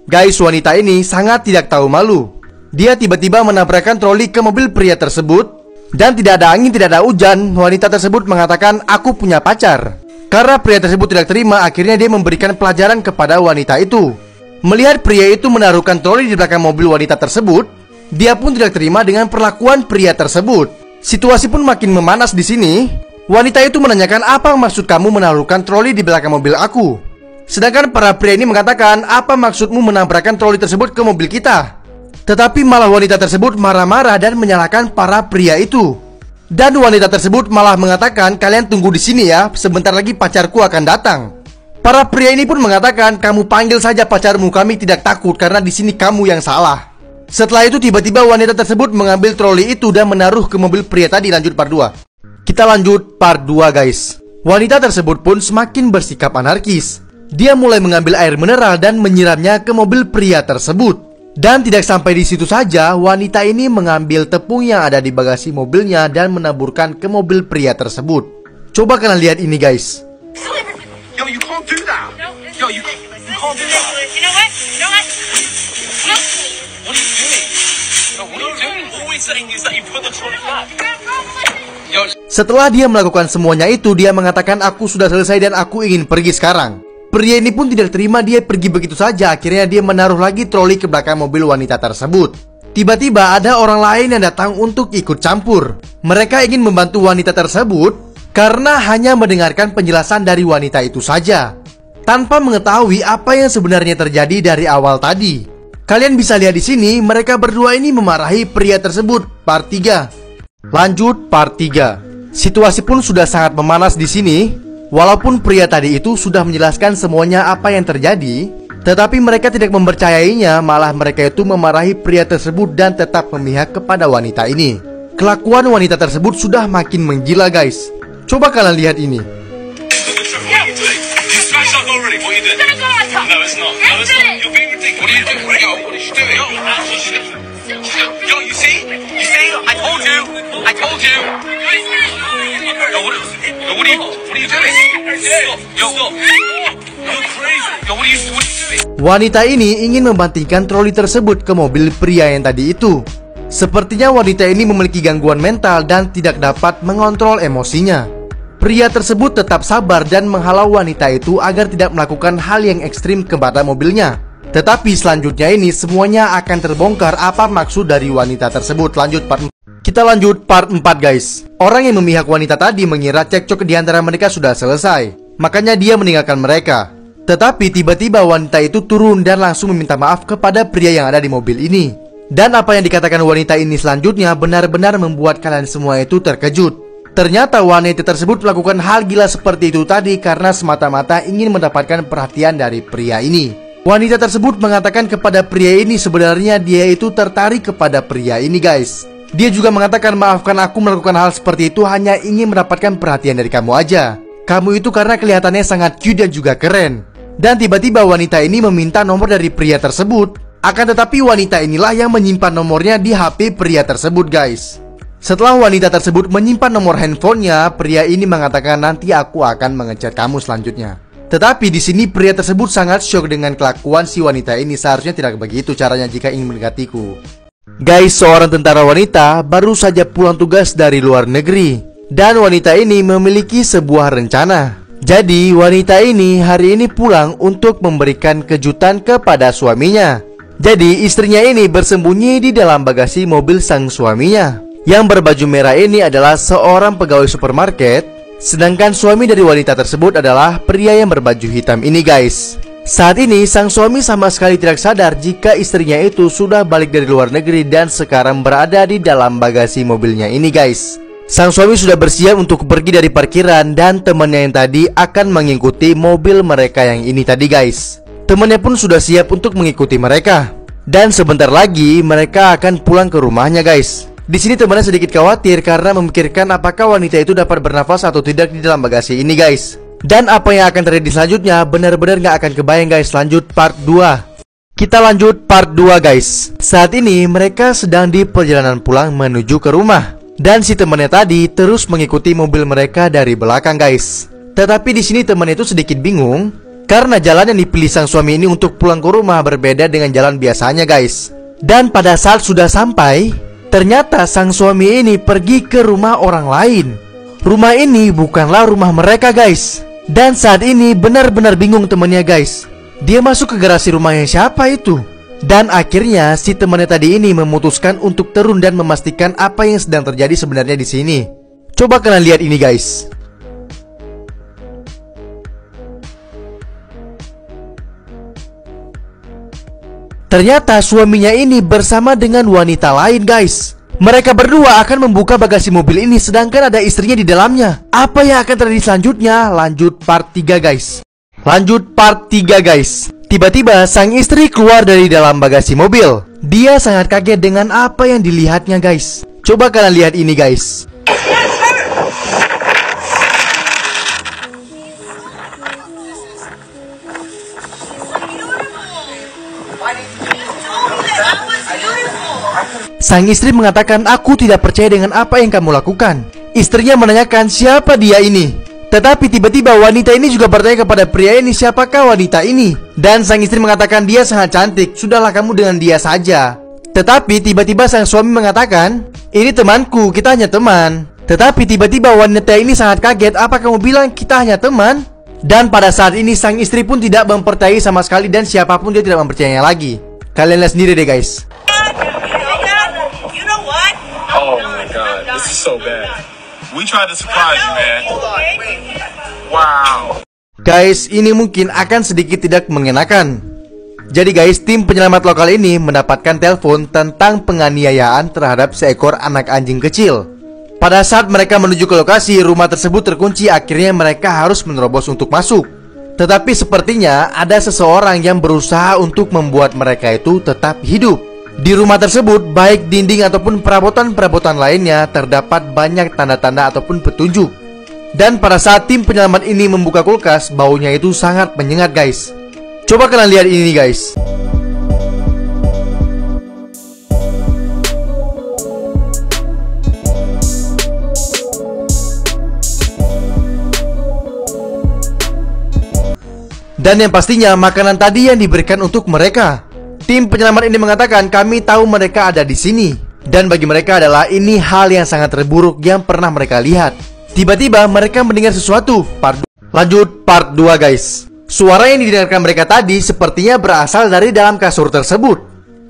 Guys, wanita ini sangat tidak tahu malu. Dia tiba-tiba menabrakkan troli ke mobil pria tersebut. Dan tidak ada angin, tidak ada hujan, wanita tersebut mengatakan, "Aku punya pacar." Karena pria tersebut tidak terima, akhirnya dia memberikan pelajaran kepada wanita itu. Melihat pria itu menaruhkan troli di belakang mobil wanita tersebut, dia pun tidak terima dengan perlakuan pria tersebut. Situasi pun makin memanas di sini. Wanita itu menanyakan, "Apa maksud kamu menaruhkan troli di belakang mobil aku?" Sedangkan para pria ini mengatakan, "Apa maksudmu menabrakkan troli tersebut ke mobil kita?" Tetapi malah wanita tersebut marah-marah dan menyalahkan para pria itu. Dan wanita tersebut malah mengatakan, "Kalian tunggu di sini ya, sebentar lagi pacarku akan datang." Para pria ini pun mengatakan, "Kamu panggil saja pacarmu, kami tidak takut karena di sini kamu yang salah." Setelah itu tiba-tiba wanita tersebut mengambil troli itu dan menaruh ke mobil pria tadi. Lanjut part 2. Kita lanjut part 2 guys. Wanita tersebut pun semakin bersikap anarkis. Dia mulai mengambil air mineral dan menyiramnya ke mobil pria tersebut. Dan tidak sampai di situ saja, wanita ini mengambil tepung yang ada di bagasi mobilnya dan menaburkan ke mobil pria tersebut. Coba kalian lihat ini guys. Yo, you can't do that. No, it's Yo, you ridiculous. can't do that. You know what? You know what? No. What are you doing? Yo, what are you doing? All we're saying is that you put the trolley back. Yo, Setelah dia melakukan semuanya itu, dia mengatakan, "Aku sudah selesai dan aku ingin pergi sekarang." Pria ini pun tidak terima, dia pergi begitu saja. Akhirnya dia menaruh lagi troli ke belakang mobil wanita tersebut. Tiba-tiba ada orang lain yang datang untuk ikut campur. Mereka ingin membantu wanita tersebut karena hanya mendengarkan penjelasan dari wanita itu saja, tanpa mengetahui apa yang sebenarnya terjadi dari awal tadi. Kalian bisa lihat di sini, mereka berdua ini memarahi pria tersebut. Part 3. Lanjut part 3. Situasi pun sudah sangat memanas di sini. Walaupun pria tadi itu sudah menjelaskan semuanya apa yang terjadi, tetapi mereka tidak mempercayainya, malah mereka itu memarahi pria tersebut dan tetap memihak kepada wanita ini. Kelakuan wanita tersebut sudah makin menggila guys. Coba kalian lihat ini. you smashed up already. What are you doing? No, it's not. No, it's not. You're being ridiculous. What are you doing? Yo, what is she doing? Yo, you see? You see? I told you. I told you. Yo, what are you doing? Stop. Yo, stop. You're crazy. Yo, what are you doing? Wanita ini ingin membantingkan troli tersebut ke mobil pria yang tadi itu. Sepertinya wanita ini memiliki gangguan mental dan tidak dapat mengontrol emosinya. Pria tersebut tetap sabar dan menghalau wanita itu agar tidak melakukan hal yang ekstrim kepada mobilnya. Tetapi selanjutnya ini semuanya akan terbongkar apa maksud dari wanita tersebut. Lanjut part 4. Kita lanjut part 4 guys. Orang yang memihak wanita tadi mengira cekcok di antara mereka sudah selesai, makanya dia meninggalkan mereka. Tetapi tiba-tiba wanita itu turun dan langsung meminta maaf kepada pria yang ada di mobil ini. Dan apa yang dikatakan wanita ini selanjutnya benar-benar membuat kalian semua itu terkejut. Ternyata wanita tersebut melakukan hal gila seperti itu tadi karena semata-mata ingin mendapatkan perhatian dari pria ini. Wanita tersebut mengatakan kepada pria ini sebenarnya dia itu tertarik kepada pria ini guys. Dia juga mengatakan, "Maafkan aku melakukan hal seperti itu hanya ingin mendapatkan perhatian dari kamu aja. Kamu itu karena kelihatannya sangat cute dan juga keren." Dan tiba-tiba wanita ini meminta nomor dari pria tersebut. Akan tetapi wanita inilah yang menyimpan nomornya di HP pria tersebut guys. Setelah wanita tersebut menyimpan nomor handphonenya, pria ini mengatakan, "Nanti aku akan mengechat kamu selanjutnya." Tetapi di sini pria tersebut sangat shock dengan kelakuan si wanita ini. Seharusnya tidak begitu caranya jika ingin mendekatiku. Guys, seorang tentara wanita baru saja pulang tugas dari luar negeri. Dan wanita ini memiliki sebuah rencana. Jadi wanita ini hari ini pulang untuk memberikan kejutan kepada suaminya. Jadi istrinya ini bersembunyi di dalam bagasi mobil sang suaminya. Yang berbaju merah ini adalah seorang pegawai supermarket, sedangkan suami dari wanita tersebut adalah pria yang berbaju hitam ini guys. Saat ini sang suami sama sekali tidak sadar jika istrinya itu sudah balik dari luar negeri dan sekarang berada di dalam bagasi mobilnya ini guys. Sang suami sudah bersiap untuk pergi dari parkiran dan temannya yang tadi akan mengikuti mobil mereka yang ini tadi guys. Temannya pun sudah siap untuk mengikuti mereka. Dan sebentar lagi mereka akan pulang ke rumahnya guys. Di sini temannya sedikit khawatir karena memikirkan apakah wanita itu dapat bernafas atau tidak di dalam bagasi ini guys. Dan apa yang akan terjadi selanjutnya benar-benar gak akan kebayang guys. Lanjut part 2. Kita lanjut part 2 guys. Saat ini mereka sedang di perjalanan pulang menuju ke rumah. Dan si temannya tadi terus mengikuti mobil mereka dari belakang guys. Tetapi di sini temannya itu sedikit bingung karena jalan yang dipilih sang suami ini untuk pulang ke rumah berbeda dengan jalan biasanya guys. Dan pada saat sudah sampai, ternyata sang suami ini pergi ke rumah orang lain. Rumah ini bukanlah rumah mereka guys. Dan saat ini benar-benar bingung temannya guys. Dia masuk ke garasi rumahnya siapa itu? Dan akhirnya si temannya tadi ini memutuskan untuk turun dan memastikan apa yang sedang terjadi sebenarnya di sini. Coba kalian lihat ini guys. Ternyata suaminya ini bersama dengan wanita lain guys. Mereka berdua akan membuka bagasi mobil ini sedangkan ada istrinya di dalamnya. Apa yang akan terjadi selanjutnya? Lanjut part 3 guys. Lanjut part 3 guys. Tiba-tiba sang istri keluar dari dalam bagasi mobil. Dia sangat kaget dengan apa yang dilihatnya guys. Coba kalian lihat ini guys. Sang istri mengatakan, aku tidak percaya dengan apa yang kamu lakukan. Istrinya menanyakan siapa dia ini. Tetapi tiba-tiba wanita ini juga bertanya kepada pria ini, siapakah wanita ini? Dan sang istri mengatakan dia sangat cantik, sudahlah kamu dengan dia saja. Tetapi tiba-tiba sang suami mengatakan, ini temanku, kita hanya teman. Tetapi tiba-tiba wanita ini sangat kaget, apa kamu bilang kita hanya teman? Dan pada saat ini sang istri pun tidak mempercayai sama sekali dan siapapun dia tidak mempercayainya lagi. Kalian lihat sendiri deh guys. Oh my god, this is so bad. We tried to surprise you, man. Wow. Guys, ini mungkin akan sedikit tidak mengenakan. Jadi guys, tim penyelamat lokal ini mendapatkan telepon tentang penganiayaan terhadap seekor anak anjing kecil. Pada saat mereka menuju ke lokasi, rumah tersebut terkunci. Akhirnya mereka harus menerobos untuk masuk. Tetapi sepertinya ada seseorang yang berusaha untuk membuat mereka itu tetap hidup. Di rumah tersebut, baik dinding ataupun perabotan-perabotan lainnya, terdapat banyak tanda-tanda ataupun petunjuk. Dan pada saat tim penyelamat ini membuka kulkas, baunya itu sangat menyengat guys. Coba kalian lihat ini guys. Dan yang pastinya makanan tadi yang diberikan untuk mereka. Tim penyelamat ini mengatakan, kami tahu mereka ada di sini. Dan bagi mereka adalah ini hal yang sangat terburuk yang pernah mereka lihat. Tiba-tiba mereka mendengar sesuatu. Lanjut part 2 guys. Suara yang didengarkan mereka tadi sepertinya berasal dari dalam kasur tersebut.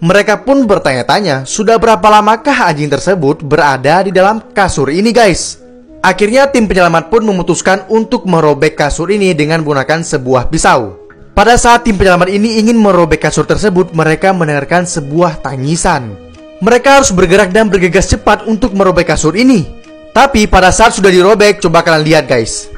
Mereka pun bertanya-tanya, sudah berapa lamakah anjing tersebut berada di dalam kasur ini guys. Akhirnya tim penyelamat pun memutuskan untuk merobek kasur ini dengan menggunakan sebuah pisau. Pada saat tim penyelamat ini ingin merobek kasur tersebut, mereka mendengarkan sebuah tangisan. Mereka harus bergerak dan bergegas cepat untuk merobek kasur ini. Tapi pada saat sudah dirobek, coba kalian lihat guys.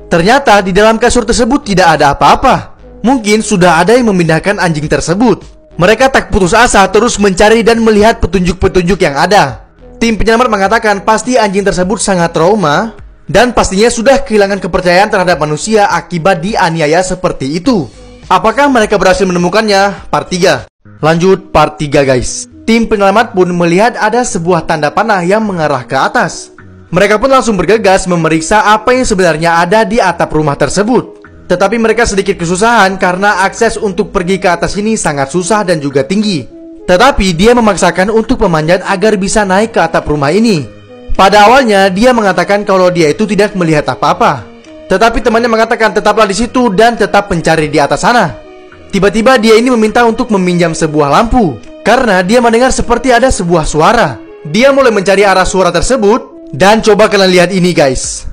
Ternyata di dalam kasur tersebut tidak ada apa-apa. Mungkin sudah ada yang memindahkan anjing tersebut. Mereka tak putus asa terus mencari dan melihat petunjuk-petunjuk yang ada. Tim penyelamat mengatakan pasti anjing tersebut sangat trauma dan pastinya sudah kehilangan kepercayaan terhadap manusia akibat dianiaya seperti itu. Apakah mereka berhasil menemukannya? Part 3. Lanjut part 3 guys. Tim penyelamat pun melihat ada sebuah tanda panah yang mengarah ke atas. Mereka pun langsung bergegas memeriksa apa yang sebenarnya ada di atap rumah tersebut. Tetapi mereka sedikit kesusahan karena akses untuk pergi ke atas ini sangat susah dan juga tinggi. Tetapi dia memaksakan untuk memanjat agar bisa naik ke atap rumah ini. Pada awalnya dia mengatakan kalau dia itu tidak melihat apa-apa. Tetapi temannya mengatakan tetaplah di situ dan tetap mencari di atas sana. Tiba-tiba dia ini meminta untuk meminjam sebuah lampu karena dia mendengar seperti ada sebuah suara. Dia mulai mencari arah suara tersebut dan coba kalian lihat ini guys.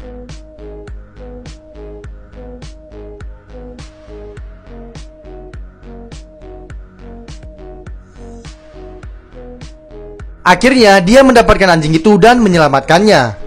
Akhirnya dia mendapatkan anjing itu dan menyelamatkannya.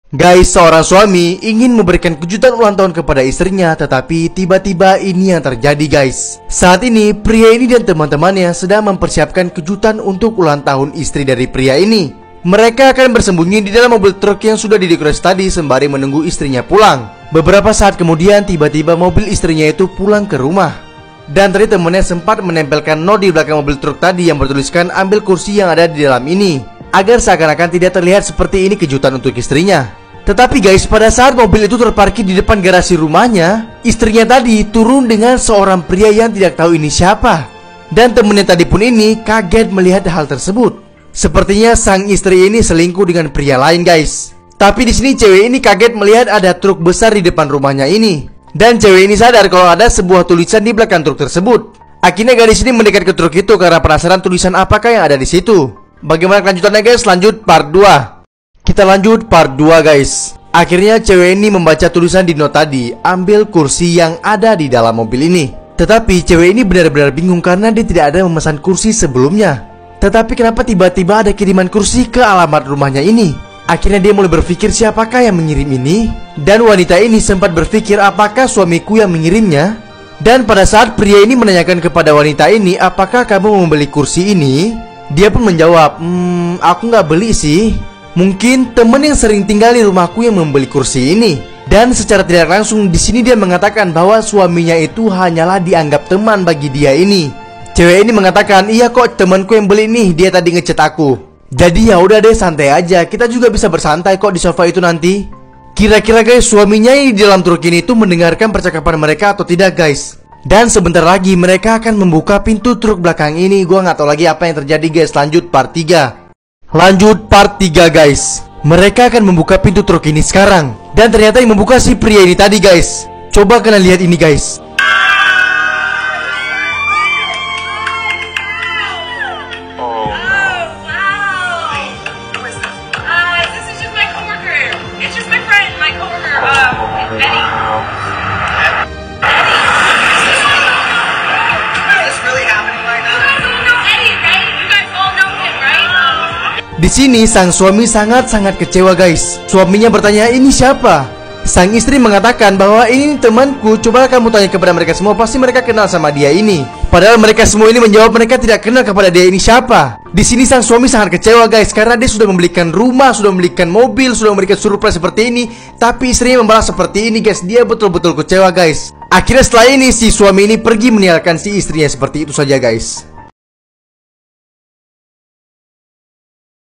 Guys, seorang suami ingin memberikan kejutan ulang tahun kepada istrinya, tetapi tiba-tiba ini yang terjadi guys. Saat ini pria ini dan teman-temannya sedang mempersiapkan kejutan untuk ulang tahun istri dari pria ini. Mereka akan bersembunyi di dalam mobil truk yang sudah didekorasi tadi sembari menunggu istrinya pulang. Beberapa saat kemudian tiba-tiba mobil istrinya itu pulang ke rumah. Dan tadi temennya sempat menempelkan not di belakang mobil truk tadi yang bertuliskan ambil kursi yang ada di dalam ini, agar seakan-akan tidak terlihat seperti ini kejutan untuk istrinya. Tetapi guys, pada saat mobil itu terparkir di depan garasi rumahnya, istrinya tadi turun dengan seorang pria yang tidak tahu ini siapa. Dan temennya tadi pun ini kaget melihat hal tersebut. Sepertinya sang istri ini selingkuh dengan pria lain guys. Tapi di sini cewek ini kaget melihat ada truk besar di depan rumahnya ini. Dan cewek ini sadar kalau ada sebuah tulisan di belakang truk tersebut. Akhirnya gadis ini mendekat ke truk itu karena penasaran tulisan apakah yang ada di situ. Bagaimana kelanjutannya guys? Lanjut part 2. Kita lanjut part 2 guys. Akhirnya cewek ini membaca tulisan di not tadi, ambil kursi yang ada di dalam mobil ini. Tetapi cewek ini benar-benar bingung karena dia tidak ada memesan kursi sebelumnya. Tetapi kenapa tiba-tiba ada kiriman kursi ke alamat rumahnya ini? Akhirnya dia mulai berpikir siapakah yang mengirim ini. Dan wanita ini sempat berpikir apakah suamiku yang mengirimnya. Dan pada saat pria ini menanyakan kepada wanita ini, apakah kamu membeli kursi ini? Dia pun menjawab, aku nggak beli sih. Mungkin temen yang sering tinggal di rumahku yang membeli kursi ini. Dan secara tidak langsung di sini dia mengatakan bahwa suaminya itu hanyalah dianggap teman bagi dia ini. Cewek ini mengatakan, iya kok temanku yang beli nih, dia tadi ngechat aku. Jadi ya udah deh, santai aja, kita juga bisa bersantai kok di sofa itu nanti. Kira-kira guys, suaminya di dalam truk ini tuh mendengarkan percakapan mereka atau tidak guys? Dan sebentar lagi mereka akan membuka pintu truk belakang ini. Gua nggak tahu lagi apa yang terjadi guys. Lanjut part 3. Lanjut part 3 guys. Mereka akan membuka pintu truk ini sekarang. Dan ternyata yang membuka si pria ini tadi guys. Coba kalian lihat ini guys. Di sini sang suami sangat-sangat kecewa guys. Suaminya bertanya, ini siapa? Sang istri mengatakan bahwa ini temanku. Coba kamu tanya kepada mereka semua, pasti mereka kenal sama dia ini. Padahal mereka semua ini menjawab mereka tidak kenal kepada dia ini siapa. Di sini sang suami sangat kecewa guys, karena dia sudah membelikan rumah, sudah membelikan mobil, sudah memberikan surprise seperti ini, tapi istrinya membalas seperti ini guys. Dia betul-betul kecewa guys. Akhirnya setelah ini si suami ini pergi meninggalkan si istrinya seperti itu saja guys.